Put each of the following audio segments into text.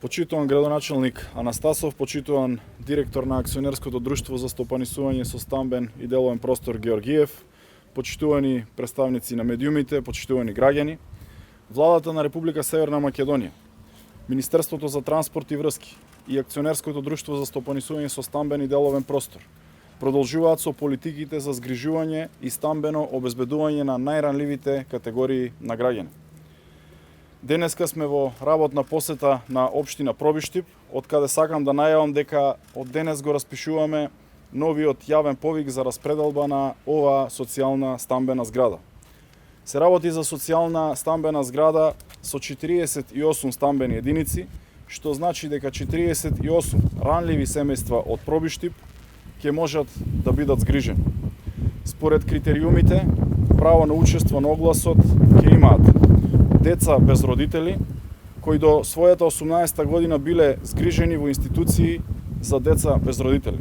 Почитуван градоначалник Анастасов, почитуван директор на Акционерското друштво за стопанисување со стамбен и деловен простор Георгиев, почитувани представници на медиумите, почитувани граѓани, Владата на Република Северна Македонија, Министерството за транспорт и врски и Акционерското друштво за стопанисување со стамбен и деловен простор продолжуваат со политиките за згрижување и стамбено обезбедување на најранливите категории на граѓани. Денеска сме во работна посета на општина Пробиштип, од каде сакам да најавам дека од денес го распишуваме новиот јавен повик за распределба на оваа социјална стамбена зграда. Се работи за социјална стамбена зграда со 48 стамбени единици, што значи дека 48 ранливи семејства од Пробиштип ќе можат да бидат згрижени. Според критериумите, право на учество на огласот ќе имаат деца без родители, кои до својата 18 година биле згрижени во институции за деца без родители.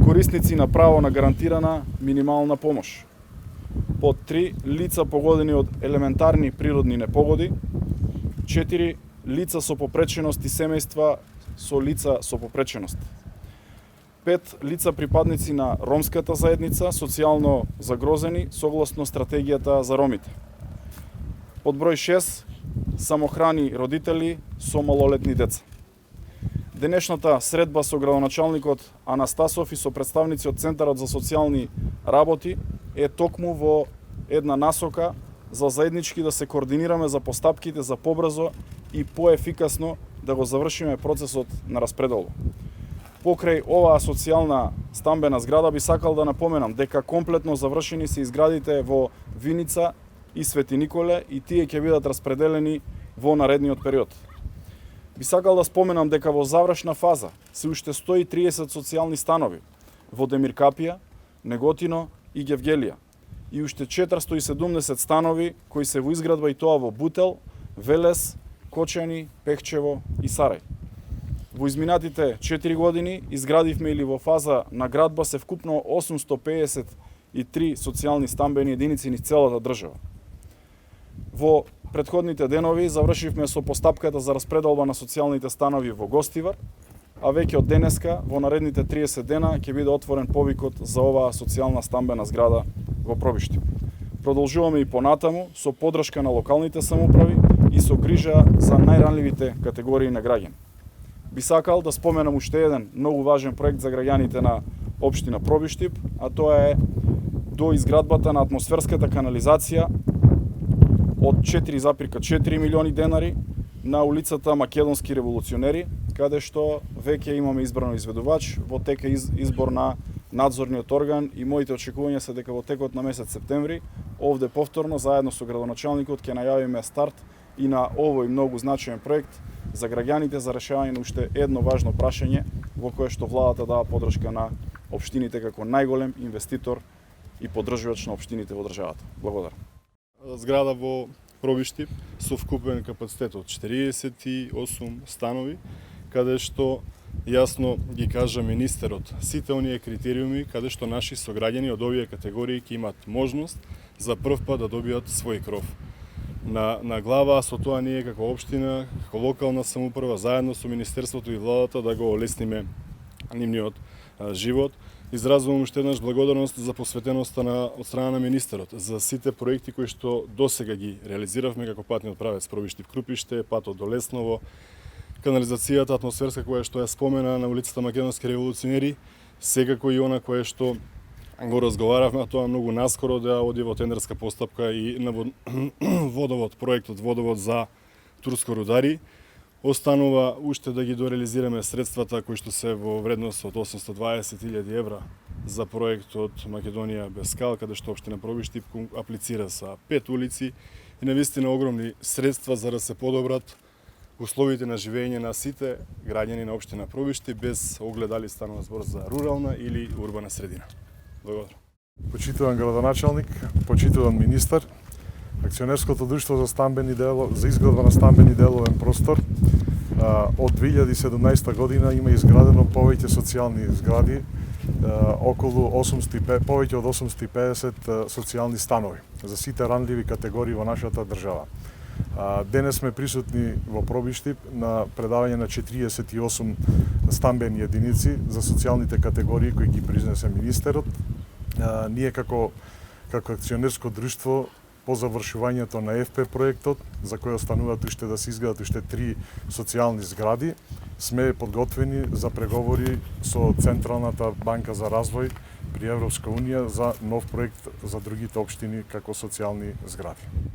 Корисници на право на гарантирана минимална помош. Под 3 лица погодени од елементарни природни непогоди. 4 лица со попреченост и семејства со лица со попреченост. 5 лица припадници на ромската заедница, социјално загрозени согласно стратегијата за ромите. Под број 6 самохрани родители со малолетни деца. Денешната средба со градоначалникот Анастасов и со представници од Центарот за социјални работи е токму во една насока за заеднички да се координираме за постапките за побрзо и поефикасно да го завршиме процесот на распределба. Покрај оваа социјална стамбена зграда би сакал да напоменам дека комплетно завршени се изградите во Виница и Свети Николе и тие ќе бидат распределени во наредниот период. Би сакал да споменам дека во завршна фаза се уште 130 социјални станови во Демиркапија, Неготино и Гевгелија и уште 470 станови кои се во изградба и тоа во Бутел, Велес, Кочани, Пехчево и Сарај. Во изминатите 4 години изградивме или во фаза на градба се вкупно 853 социјални стамбени единици низ целата држава. Во претходните денови завршивме со постапката за распределба на социјалните станови во Гостивар, а веќе од денеска во наредните 30 дена ќе биде отворен повикот за оваа социјална стамбена зграда во Пробиштип. Продолжуваме и понатаму со поддршка на локалните самоуправи и со грижа за најранливите категории на граѓани. Би сакал да споменам уште еден многу важен проект за граѓаните на општина Пробиштип, а тоа е до изградбата на атмосферската канализација од 4,4 милиони денари на улицата Македонски револуционери, каде што веќе имаме избрано изведувач, во тека избор на надзорниот орган и моите очекувања се дека во текот на месец септември овде повторно заедно со градоначалникот ќе најавиме старт и на овој многу значаен проект за граѓаните за решавање на уште едно важно прашање во кое што владата дава поддршка на општините како најголем инвеститор и поддржувач на општините во државата. Благодарам. Зграда во Пробиштип со вкупен капацитет од 48 станови, каде што јасно ги кажа министерот сите оние критериуми каде што наши сограѓани од овие категории ќе имат можност за прв пат да добијат свој кров на глава, со тоа ние како општина, како локална самоуправа, заедно со Министерството и владата да го олесниме нивниот живот. Изразувам уште еднаш благодарност за посветеноста од страна на министерот за сите проекти кои што досега ги реализиравме како патниот правец Пробиштип-Крупиште, патот до Лесново, канализацијата атмосферска која што ја спомена на улицата Македонски револуционери, секако и она кое што го разговаравме, а тоа многу наскоро да оди во тендерска постапка и на водовод, проектот водовод за Турско рудари. Останува уште да ги дореализираме средствата кои што се во вредност од 820.000 евра за проектот Македонија без скал, каде што општина Пробиштип аплицира са 5 улици и навистина огромни средства за да се подобрат условите на живење на сите граѓани на општина Пробиштип без оглед дали станува збор за рурална или урбана средина. Благодарам. Почитуван градоначалник, почитуван министар, Акционерското друштво за изградба на стамбени деловен простор од 2017 година има изградено повеќе социјални згради, повеќе од 850 социјални станови за сите ранливи категории во нашата држава. Денес сме присутни во Пробиштип на предавање на 48 стамбени единици за социјалните категории кои ги произнесе министерот. Ние како акционерско друштво по завршувањето на ФП проектот, за кој остануваат уште да се изградат уште 3 социјални згради, сме подготвени за преговори со Централната банка за развој при Европска унија за нов проект за другите општини како социјални згради.